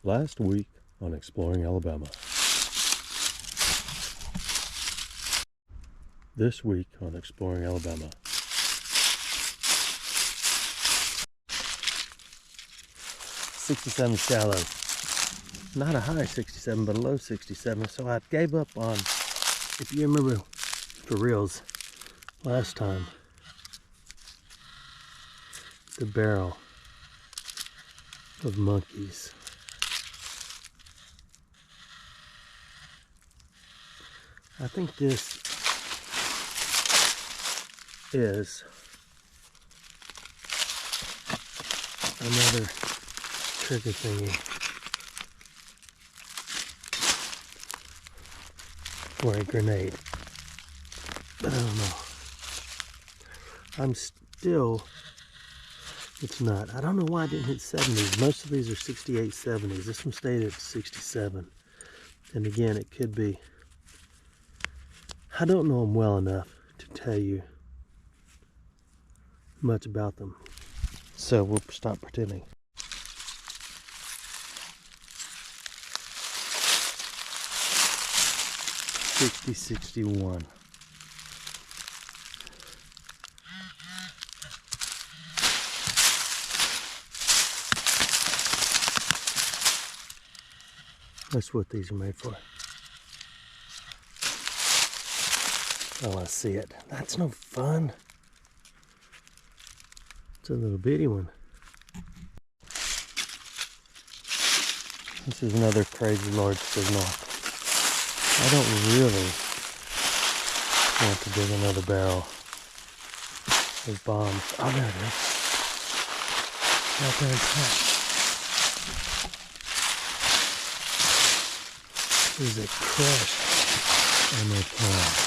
Last week on Exploring Alabama. This week on Exploring Alabama. '67 shallow. Not a high 67, but a low 67. So I gave up on, if you remember for reals, last time, the barrel of monkeys. I think this is another trigger thingy for a grenade, but I don't know. It's not. I don't know why I didn't hit 70s. Most of these are 68, 70s. This one stayed at 67. And again, it could be. I don't know them well enough to tell you much about them. So we'll stop pretending. '61. That's what these are made for. I want to see it. That's no fun. It's a little bitty one. This is another crazy large signal. I don't really want to dig another barrel of bombs. Oh, there it is. Right there in top. There's a crush on their palm.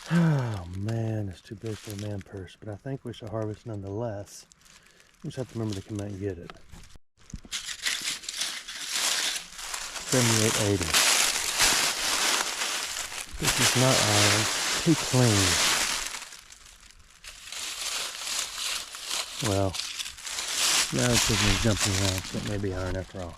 Oh man, it's too big for a man purse, but I think we shall harvest nonetheless. We just have to remember to come out and get it. 78.80. This is not iron, too clean. Well, now it's taking me jumping around, so it may be iron after all.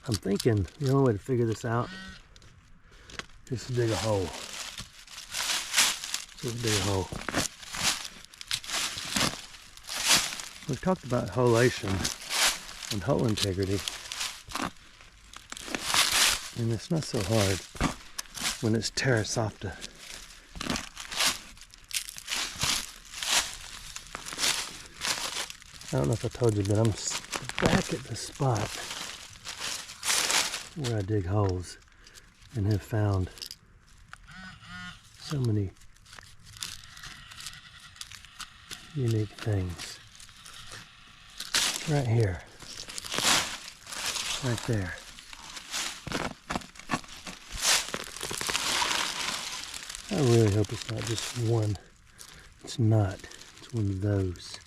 I'm thinking the only way to figure this out is to dig a hole. So let's dig a hole. We've talked about holation and hole integrity, and it's not so hard when it's terra softa. I don't know if I told you, but I'm back at the spot where I dig holes and have found so many unique things. Right here, right there. I really hope it's not just one. It's not. It's one of those.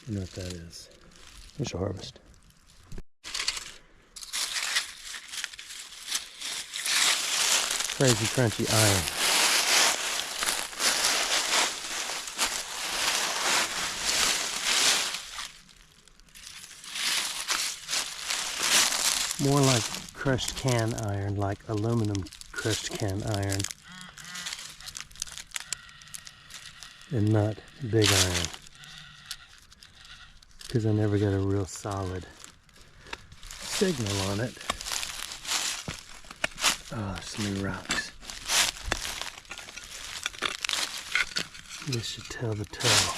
You know what that is. We shall harvest. Crazy crunchy iron. More like crushed can iron, like aluminum crushed can iron, and not big iron. Because I never got a real solid signal on it. Oh, so many rocks. This should tell the tale,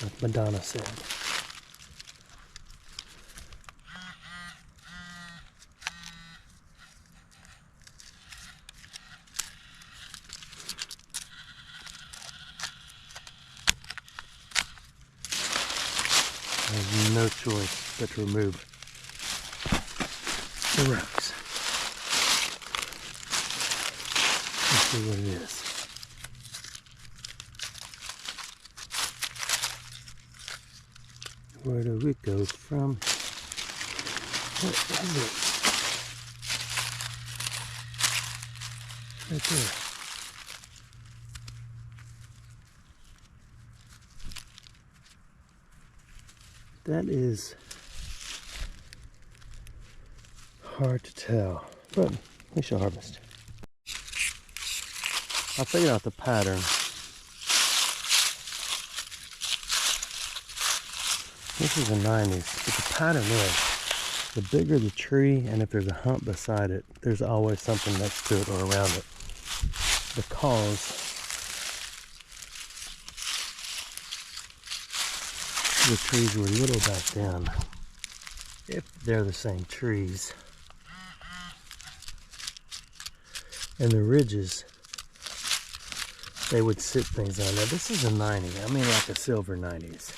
like Madonna said. but to remove the rocks. Let's see what it is. Where do we go from? What is it? Right there. That is hard to tell, but we shall harvest. I figured out the pattern. This is the 90s, but the pattern is the bigger the tree, and if there's a hump beside it, there's always something next to it or around it. Because the trees were little back then, if they're the same trees. And the ridges, they would sit things on. Now this is a 90, I mean like a silver 90s.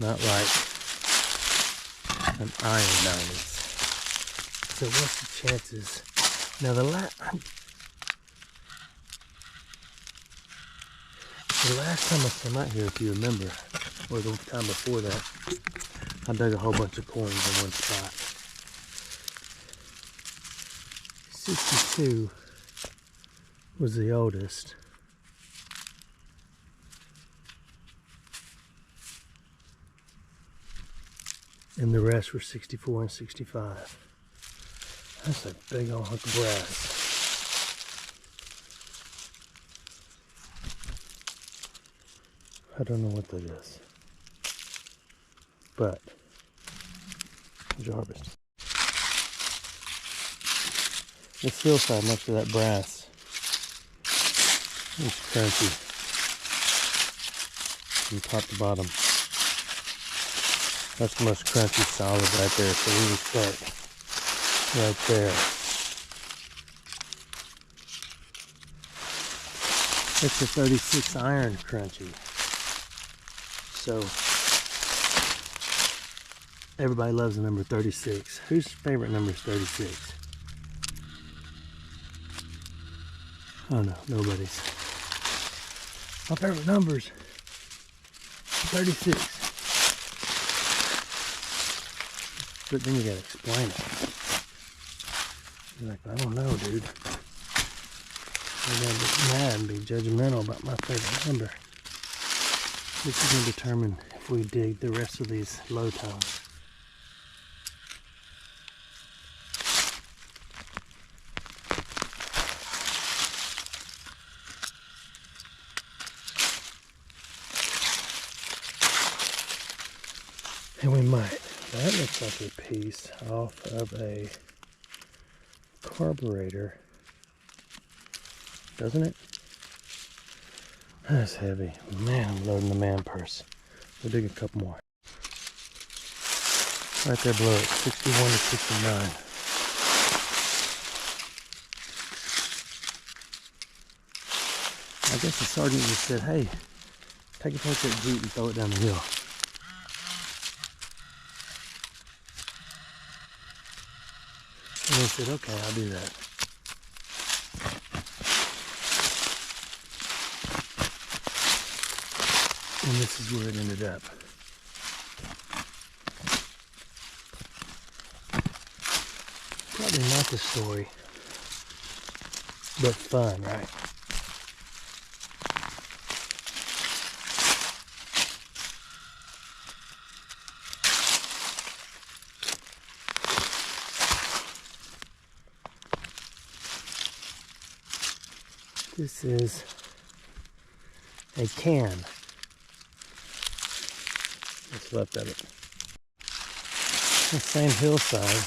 Not like an iron 90s. So what's the chances? Now the last time I came out here, if you remember, or the time before that, I dug a whole bunch of coins in one spot. 62 was the oldest. And the rest were 64 and 65. That's a big old hunk of brass. I don't know what that is. But, there's harvest. This hillside next to that brass is crunchy from top to bottom. That's the most crunchy solid right there, so we would start right there. It's a 36 iron crunchy. So, everybody loves the number 36. Whose favorite number is 36? Oh no, nobody's. My favorite number is 36. But then you gotta explain it. You're like, I don't know, dude. You're gonna get mad and be judgmental about my favorite number. This is gonna determine if we dig the rest of these low tones. And we might. That looks like a piece off of a carburetor, doesn't it? That's heavy. Man, I'm loading the man purse. We'll dig a couple more. Right there below it, 61 to 69. I guess the sergeant just said, hey, take a picture of that Jeep and throw it down the hill. And I said, okay, I'll do that. And this is where it ended up. Probably not the story, but fun, right? This is a can. What's left of it. The same hillside.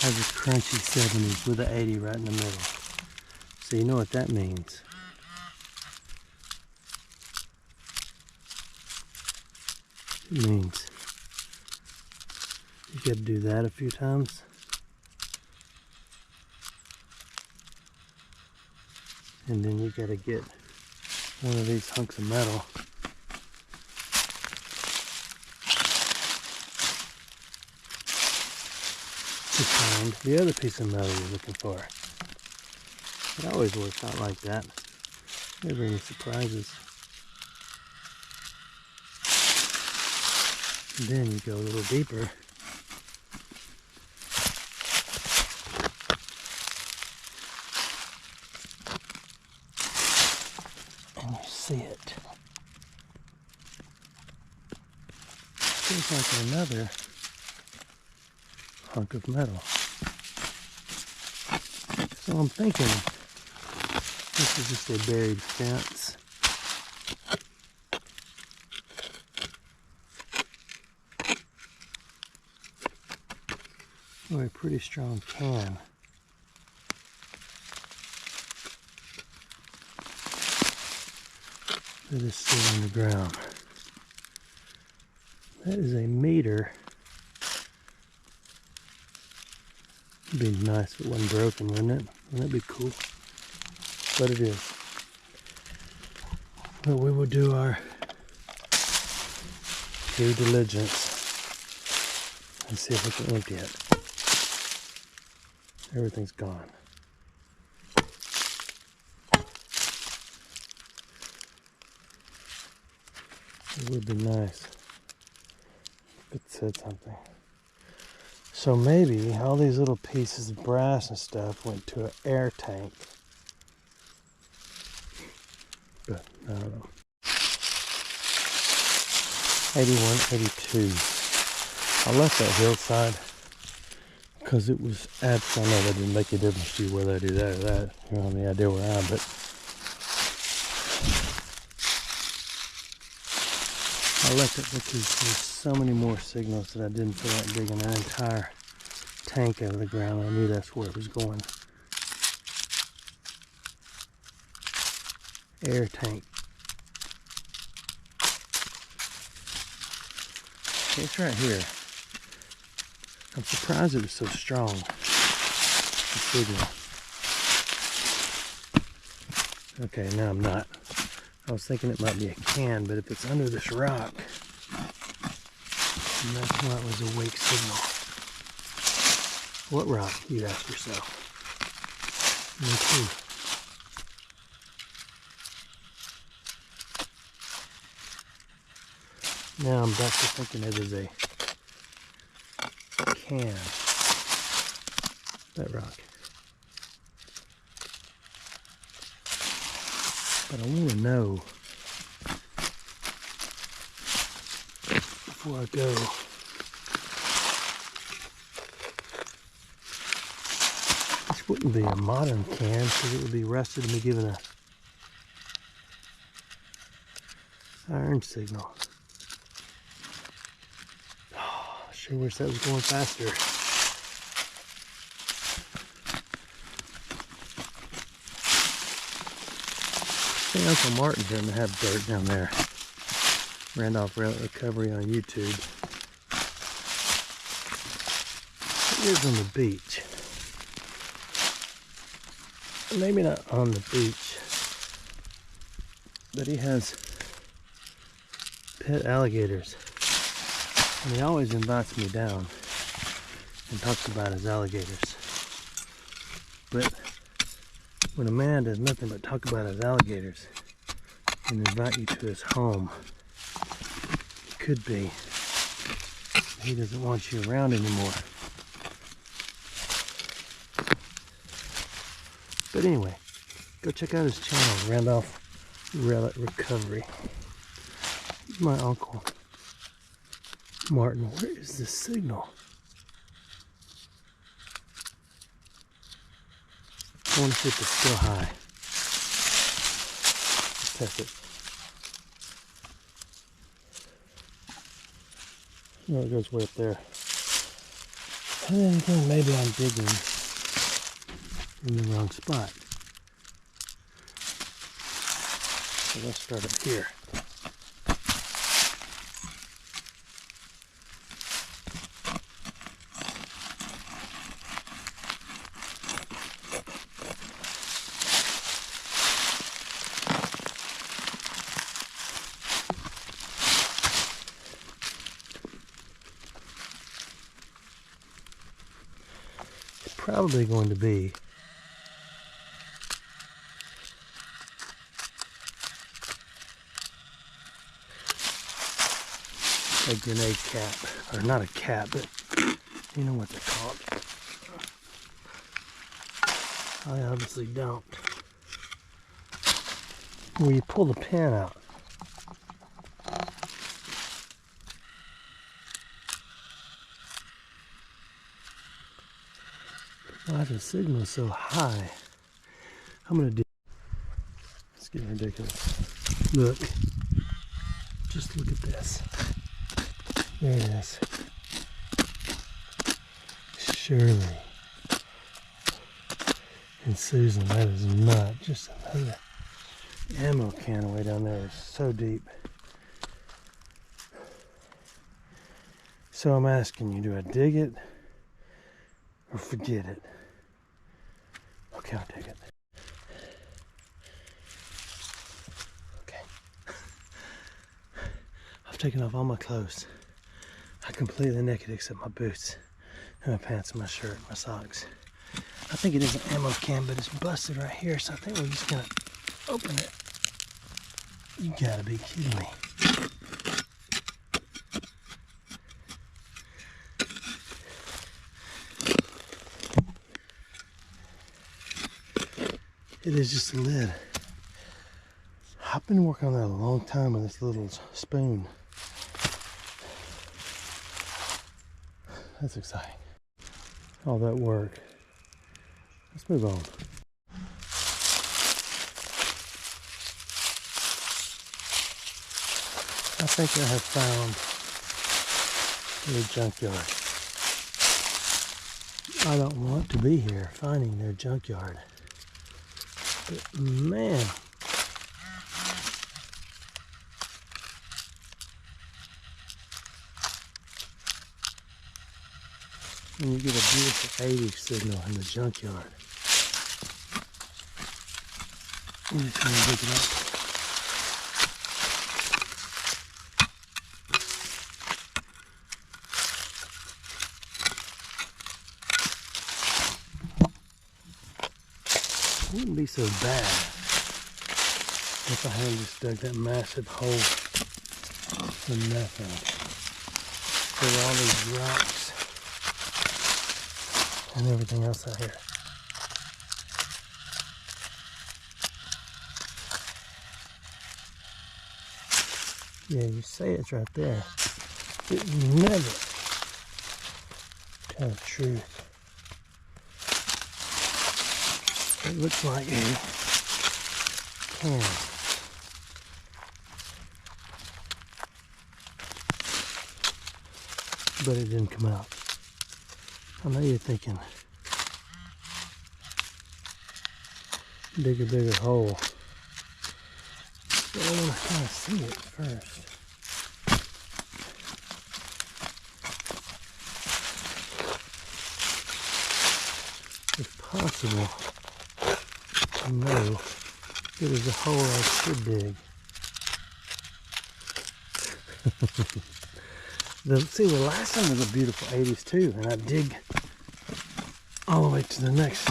Has a crunchy 70s with an 80 right in the middle. So you know what that means. It means you got to do that a few times. And then you got to get one of these hunks of metal. To find the other piece of metal you're looking for. It always works out like that. Never any surprises. And then you go a little deeper. And you see it. Seems like another hunk of metal. So I'm thinking this is just a buried fence. Or a pretty strong can. That is still on the ground. That is a meter. It'd be nice if it wasn't broken, wouldn't it? Wouldn't that be cool? But it is. But we will do our due diligence and see if we can empty it. Everything's gone. It would be nice if it said something. So maybe all these little pieces of brass and stuff went to an air tank. But I don't know. 81, 82. I left that hillside because it was absolutely, I know that didn't make a difference to you whether I do that or that. You don't have any idea where I am, but I left it because there's so many more signals that I didn't feel like digging an entire tank out of the ground. I knew that's where it was going. Air tank. It's right here. I'm surprised it was so strong. The signal. Okay, now I'm not. I was thinking it might be a can, but if it's under this rock, then that's why it was a wake signal. What rock, you ask yourself? Me too. Now I'm back to thinking it is a can. That rock. But I want to know before I go. This wouldn't be a modern can because it would be rusted and be given a iron signal. Oh, I sure wish that was going faster. I think Uncle Martin didn't have dirt down there. Randolph Recovery on YouTube. It is on the beach. Maybe not on the beach, but he has pet alligators. And he always invites me down and talks about his alligators. But when a man does nothing but talk about his alligators and invite you to his home, it could be he doesn't want you around anymore. But anyway, go check out his channel, Randolph Recovery. He's my uncle Martin. Where is the signal? I want to see if it's still high. Let's test it. No, it goes way up there. And then again, maybe I'm digging in the wrong spot. So let's start up here. probably going to be a grenade cap, or not a cap, but you know what they're called. I obviously don't. Where you pull the pin out. Why the signal is so high? I'm gonna do. It's getting ridiculous. Look, just look at this. There it is. Shirley and Susan, that is not just another ammo can way down there. It's so deep. So I'm asking you, do I dig it or forget it? Okay, I'll dig it. Okay. I've taken off all my clothes. I'm completely naked except my boots and my pants and my shirt and my socks. I think it is an ammo can, but it's busted right here, so I think we're just gonna open it. You gotta be kidding me. It is just a lid. I've been working on that a long time with this little spoon. That's exciting. All that work. Let's move on. I think I have found their junkyard. I don't want to be here finding their junkyard. But man, when you get a beautiful 80s signal in the junkyard, I'm just going to pick it up. It wouldn't be so bad if I hadn't just dug that massive hole for nothing. With all these rocks and everything else out here. Yeah, you say it's right there. It never tell the truth. It looks like a can. But it didn't come out. I know you're thinking, dig a bigger hole. But I want to kind of see it first. If possible, no, it is a hole I should dig. See, the last one was a beautiful 80s too, and I dig all the way to the next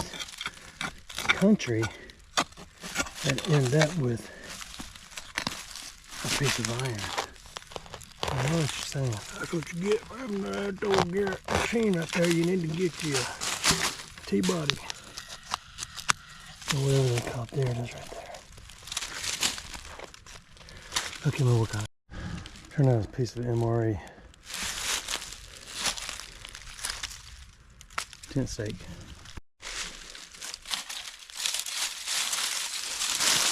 country and end up with a piece of iron. I know what you're saying. That's what you get from that old Garrett machine right there. You need to get you a T-body. Or whatever they call it. There it is right there. Okay, we'll work on it. Turn out a piece of MRE tent stake.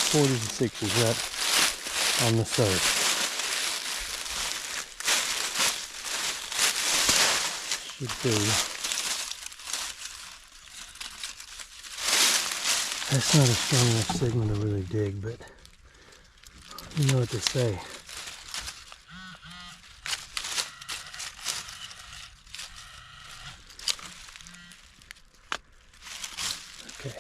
40s and 60s up on the stove. Should be. That's not a strong enough signal to really dig, but you know what they say. Okay.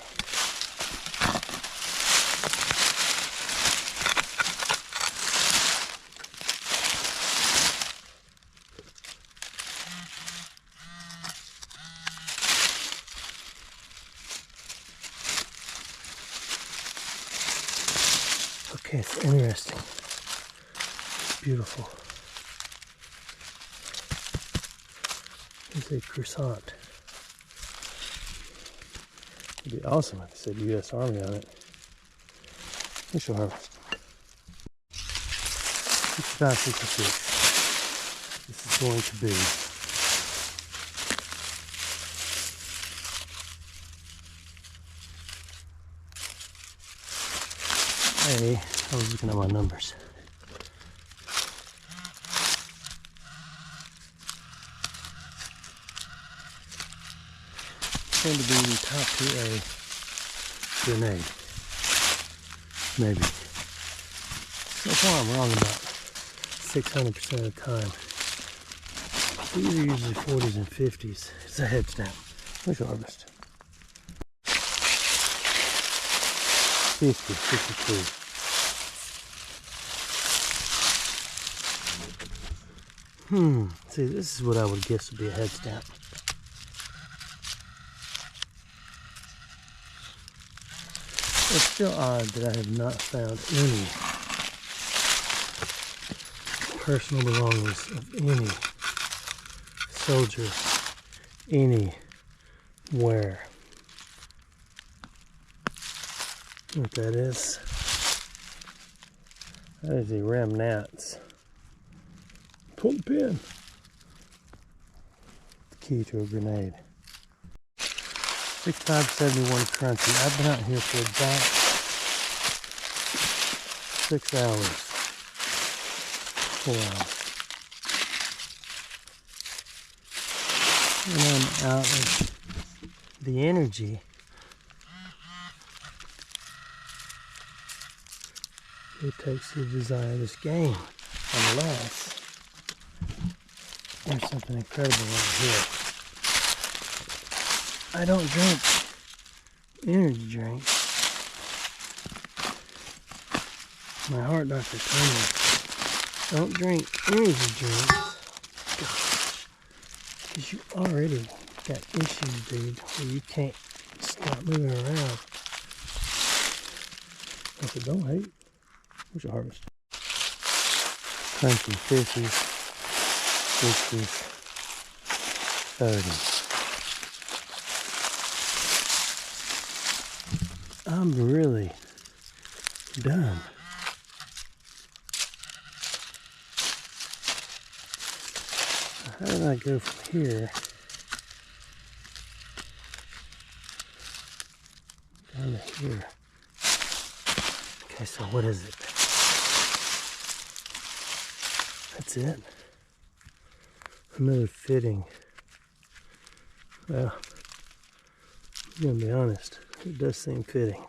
Okay, it's interesting. It's beautiful. It's a croissant. It'd be awesome if it said U.S. Army on it. Initial harvest. 65, 66. This is going to be I was looking at my numbers. It's going to be the top 2A grenade. Maybe. So far I'm wrong about 600% of the time. These are usually 40s and 50s. It's a head stamp. Let's harvest. 50, 52. See, this is what I would guess would be a head stamp. It's still odd that I have not found any personal belongings of any soldier anywhere. What that is? That is the remnants. Pull the pin. The key to a grenade. 6571 crunchy. I've been out here for about 6 hours. 4 hours. And I'm out of the energy it takes to design this game, unless there's something incredible right here. I don't drink energy drinks. My heart doctor told me, don't drink energy drinks. Gosh, because you already got issues, dude, where you can't stop moving around. I said, don't hate. Where's your harvest? Crunchy 50s, 60s, 30s. I'm really done. How did I go from here down to here? Okay, so what is it? That's it. Another fitting. Well, I'm gonna be honest, it does seem fitting.